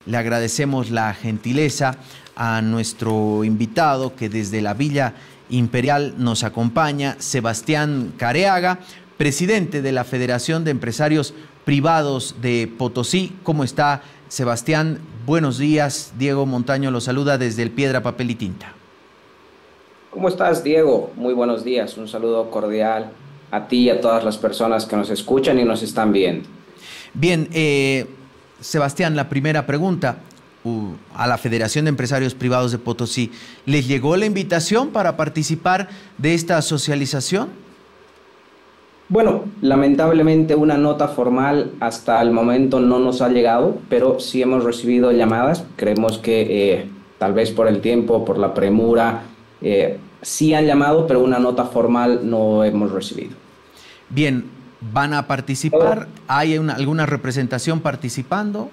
Le agradecemos la gentileza a nuestro invitado que desde la Villa Imperial nos acompaña, Sebastián Careaga, presidente de la Federación de Empresarios Privados de Potosí. ¿Cómo está, Sebastián? Buenos días. Diego Montaño lo saluda desde el Piedra, Papel y Tinta. ¿Cómo estás, Diego? Muy buenos días. Un saludo cordial a ti y a todas las personas que nos escuchan y nos están viendo. Bien, Sebastián, la primera pregunta a la Federación de Empresarios Privados de Potosí. ¿Les llegó la invitación para participar de esta socialización? Bueno, lamentablemente una nota formal hasta el momento no nos ha llegado, pero sí hemos recibido llamadas. Creemos que tal vez por el tiempo, por la premura, sí han llamado, pero una nota formal no hemos recibido. Bien, ¿van a participar? ¿Hay alguna representación participando?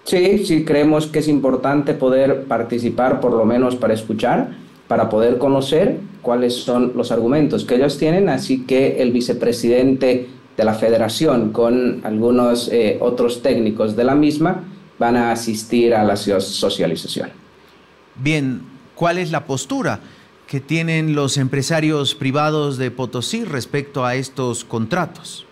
Sí, creemos que es importante poder participar, por lo menos para escuchar, para poder conocer cuáles son los argumentos que ellos tienen, así que el vicepresidente de la federación con algunos otros técnicos de la misma van a asistir a la socialización. Bien, ¿cuál es la postura que tienen los empresarios privados de Potosí respecto a estos contratos?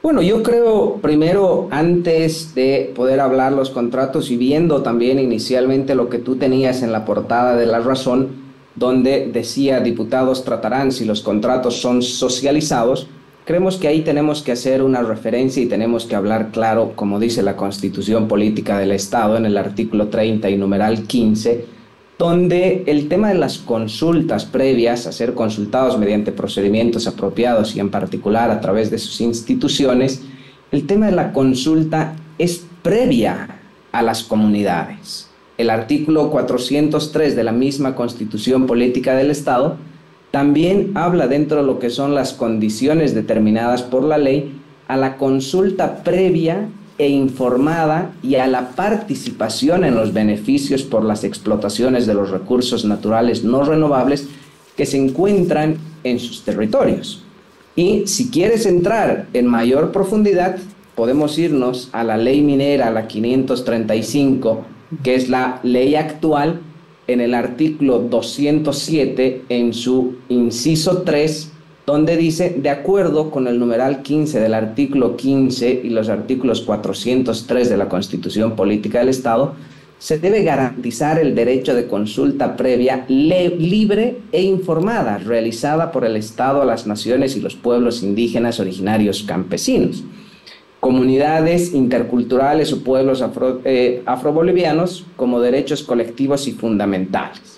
Bueno, yo creo, primero, antes de poder hablar los contratos y viendo también inicialmente lo que tú tenías en la portada de La Razón, donde decía diputados tratarán si los contratos son socializados, creemos que ahí tenemos que hacer una referencia y tenemos que hablar claro, como dice la Constitución Política del Estado en el artículo 30 y numeral 15, donde el tema de las consultas previas a ser consultados mediante procedimientos apropiados y en particular a través de sus instituciones, el tema de la consulta es previa a las comunidades. El artículo 403 de la misma Constitución Política del Estado también habla dentro de lo que son las condiciones determinadas por la ley a la consulta previa e informada y a la participación en los beneficios por las explotaciones de los recursos naturales no renovables que se encuentran en sus territorios. Y si quieres entrar en mayor profundidad, podemos irnos a la ley minera, la 535, que es la ley actual, en el artículo 207, en su inciso 3, donde dice, de acuerdo con el numeral 15 del artículo 15 y los artículos 403 de la Constitución Política del Estado, se debe garantizar el derecho de consulta previa, libre e informada, realizada por el Estado a las naciones y los pueblos indígenas originarios campesinos, comunidades interculturales o pueblos afrobolivianos como derechos colectivos y fundamentales.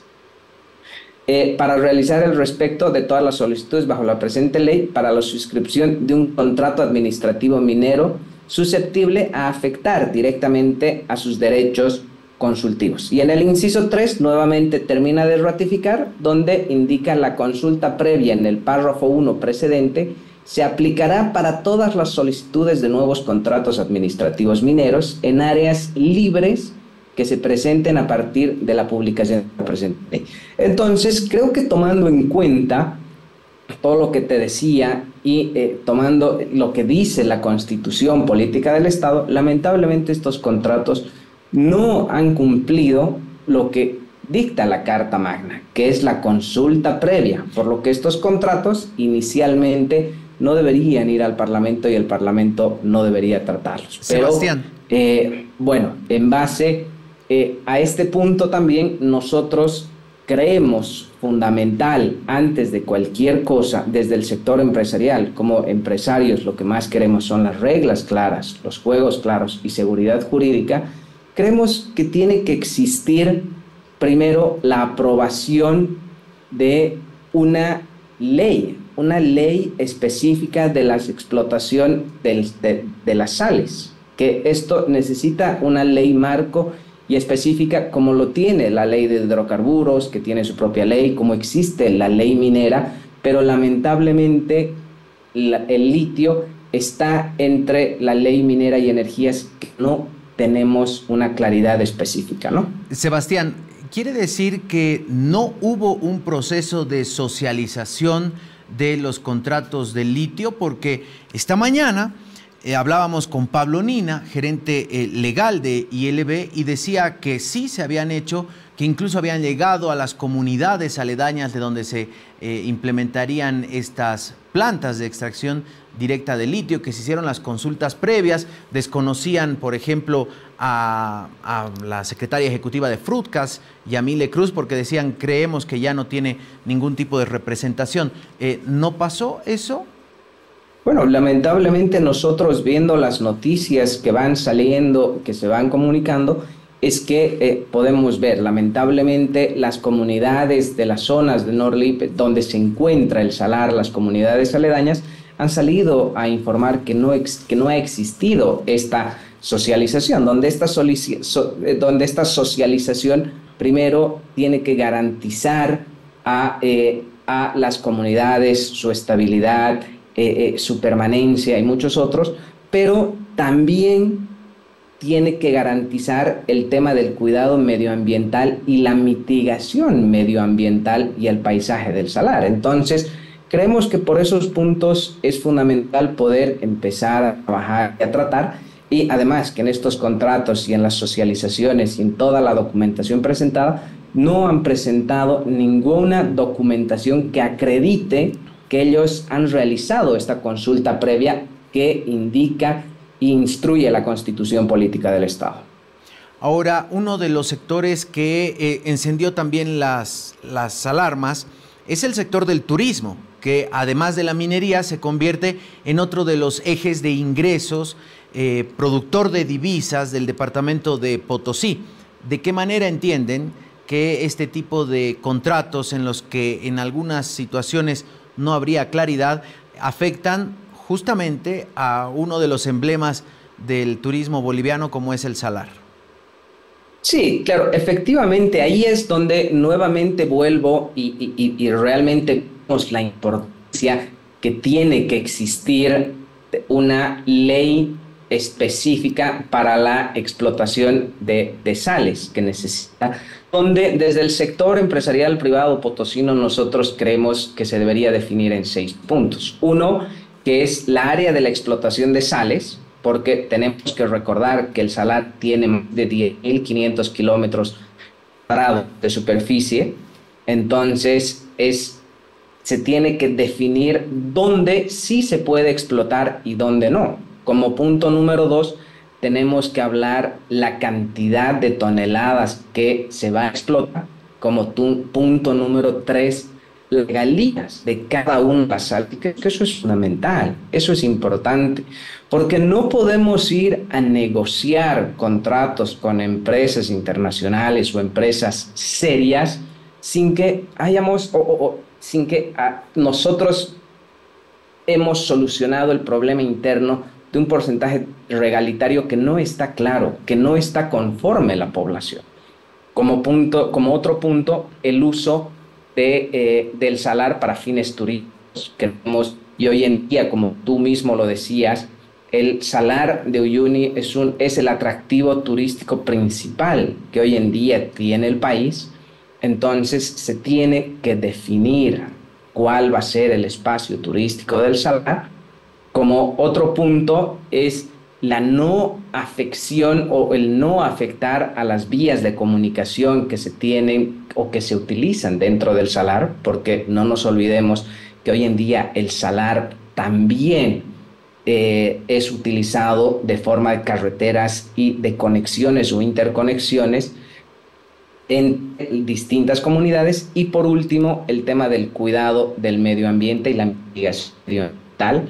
Para realizar el respecto de todas las solicitudes bajo la presente ley para la suscripción de un contrato administrativo minero susceptible a afectar directamente a sus derechos consultivos. Y en el inciso 3 nuevamente termina de ratificar, donde indica la consulta previa en el párrafo 1 precedente se aplicará para todas las solicitudes de nuevos contratos administrativos mineros en áreas libres que se presenten a partir de la publicación de la presente ley. Entonces, creo que tomando en cuenta todo lo que te decía y tomando lo que dice la Constitución Política del Estado, lamentablemente estos contratos no han cumplido lo que dicta la Carta Magna, que es la consulta previa, por lo que estos contratos inicialmente no deberían ir al Parlamento y el Parlamento no debería tratarlos. Sebastián. Pero, bueno, en base a este punto también nosotros creemos fundamental, antes de cualquier cosa, desde el sector empresarial, como empresarios, lo que más queremos son las reglas claras, los juegos claros y seguridad jurídica. Creemos que tiene que existir primero la aprobación de una ley específica de la explotación de las sales, que esto necesita una ley marco y específica como lo tiene la ley de hidrocarburos, que tiene su propia ley, como existe la ley minera, pero lamentablemente el litio está entre la ley minera y energías que no tenemos una claridad específica, ¿no? Sebastián, ¿quiere decir que no hubo un proceso de socialización de los contratos de litio? Porque esta mañana hablábamos con Pablo Nina, gerente legal de ILB, y decía que sí se habían hecho, que incluso habían llegado a las comunidades aledañas de donde se implementarían estas plantas de extracción directa de litio, que se hicieron las consultas previas, desconocían, por ejemplo, a la secretaria ejecutiva de Frutcas, Yamile Cruz, porque decían, creemos que ya no tiene ningún tipo de representación. ¿No pasó eso? Bueno, lamentablemente nosotros viendo las noticias que van saliendo, que se van comunicando, es que podemos ver, lamentablemente, las comunidades de las zonas de Norlip, donde se encuentra el salar, las comunidades aledañas, han salido a informar que no ha existido esta socialización, donde esta socialización primero tiene que garantizar a las comunidades su estabilidad, su permanencia y muchos otros, pero también tiene que garantizar el tema del cuidado medioambiental y la mitigación medioambiental y el paisaje del salar. Entonces, creemos que por esos puntos es fundamental poder empezar a trabajar y a tratar, y además que en estos contratos y en las socializaciones y en toda la documentación presentada, no han presentado ninguna documentación que acredite que ellos han realizado esta consulta previa que indica e instruye la Constitución Política del Estado. Ahora, uno de los sectores que encendió también las alarmas es el sector del turismo, que además de la minería se convierte en otro de los ejes de ingresos, productor de divisas del departamento de Potosí. ¿De qué manera entienden que este tipo de contratos en los que en algunas situaciones no habría claridad afectan justamente a uno de los emblemas del turismo boliviano como es el salar? Sí, claro, efectivamente, ahí es donde nuevamente vuelvo y realmente vemos la importancia que tiene que existir una ley específica para la explotación de sales que necesita, donde desde el sector empresarial privado potosino nosotros creemos que se debería definir en 6 puntos. Uno, que es la área de la explotación de sales, porque tenemos que recordar que el salar tiene más de 10.500 kilómetros cuadrados de superficie, entonces se tiene que definir dónde sí se puede explotar y dónde no. Como punto número 2, tenemos que hablar la cantidad de toneladas que se va a explotar. Como punto número 3, regalías de cada una de las sales, que eso es fundamental, eso es importante, porque no podemos ir a negociar contratos con empresas internacionales o empresas serias sin que sin que nosotros hemos solucionado el problema interno de un porcentaje regalitario que no está claro, que no está conforme la población. Como otro punto, el uso del salar para fines turísticos. Y hoy en día, como tú mismo lo decías, el salar de Uyuni es el atractivo turístico principal que hoy en día tiene el país. Entonces se tiene que definir cuál va a ser el espacio turístico del salar. Como otro punto es la no afección o el no afectar a las vías de comunicación que se tienen o que se utilizan dentro del salar, porque no nos olvidemos que hoy en día el salar también es utilizado de forma de carreteras y de conexiones o interconexiones en distintas comunidades. Y por último, el tema del cuidado del medio ambiente y la mitigación ambiental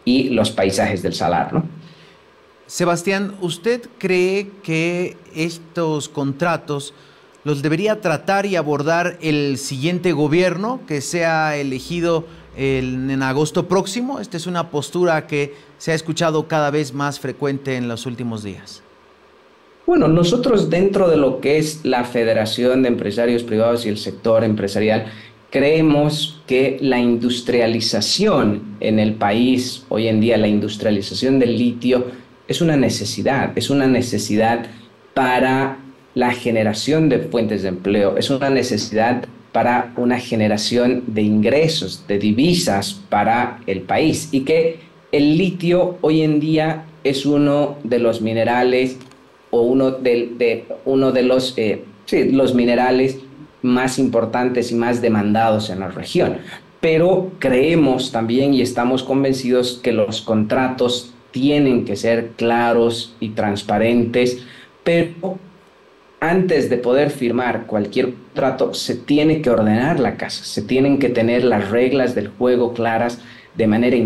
y los paisajes del salar, ¿no? Sebastián, ¿usted cree que estos contratos los debería tratar y abordar el siguiente gobierno que sea elegido en agosto próximo? Esta es una postura que se ha escuchado cada vez más frecuente en los últimos días. Bueno, nosotros dentro de lo que es la Federación de Empresarios Privados y el sector empresarial, creemos que la industrialización en el país, hoy en día la industrialización del litio, es una necesidad para la generación de fuentes de empleo, es una necesidad para una generación de ingresos, de divisas para el país, y que el litio hoy en día es uno de los minerales o uno de los, sí, los minerales más importantes y más demandados en la región. Pero creemos también y estamos convencidos que los contratos tienen que ser claros y transparentes, pero antes de poder firmar cualquier contrato, se tiene que ordenar la casa, se tienen que tener las reglas del juego claras de manera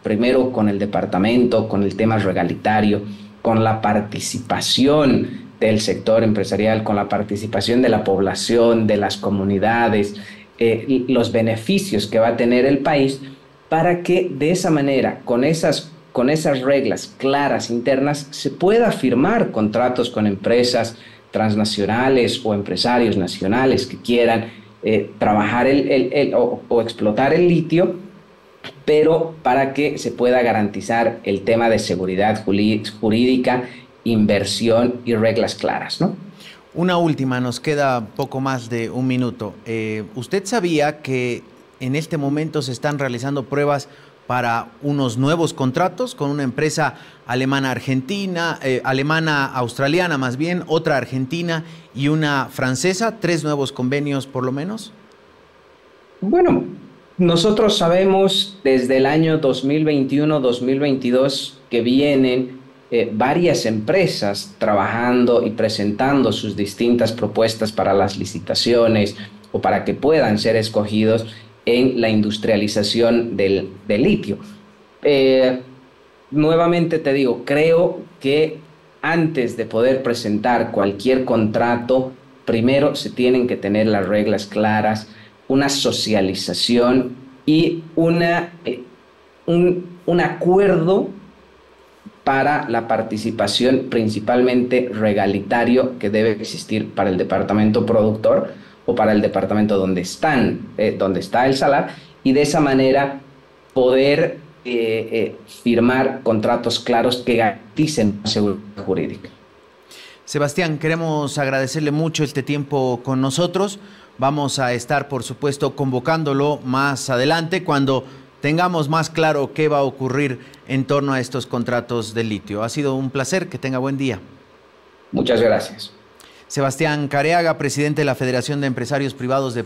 primero con el departamento, con el tema regalitario, con la participación del sector empresarial, con la participación de la población, de las comunidades, los beneficios que va a tener el país, para que de esa manera, con esas reglas claras internas, se pueda firmar contratos con empresas transnacionales o empresarios nacionales que quieran trabajar o explotar el litio, pero para que se pueda garantizar el tema de seguridad jurídica, inversión y reglas claras, ¿no? Una última, nos queda poco más de un minuto. ¿Usted sabía que en este momento se están realizando pruebas para unos nuevos contratos con una empresa alemana-argentina, alemana-australiana más bien, otra argentina y una francesa, 3 nuevos convenios por lo menos? Bueno, nosotros sabemos desde el año 2021-2022 que vienen varias empresas trabajando y presentando sus distintas propuestas para las licitaciones o para que puedan ser escogidos en la industrialización del litio. Nuevamente te digo, creo que antes de poder presentar cualquier contrato, primero se tienen que tener las reglas claras, una socialización y un acuerdo para la participación principalmente regalitario que debe existir para el departamento productor o para el departamento donde está el salar, y de esa manera poder firmar contratos claros que garanticen la seguridad jurídica. Sebastián, queremos agradecerle mucho este tiempo con nosotros. Vamos a estar, por supuesto, convocándolo más adelante cuando tengamos más claro qué va a ocurrir en torno a estos contratos de litio. Ha sido un placer, que tenga buen día. Muchas gracias. Sebastián Careaga, presidente de la Federación de Empresarios Privados de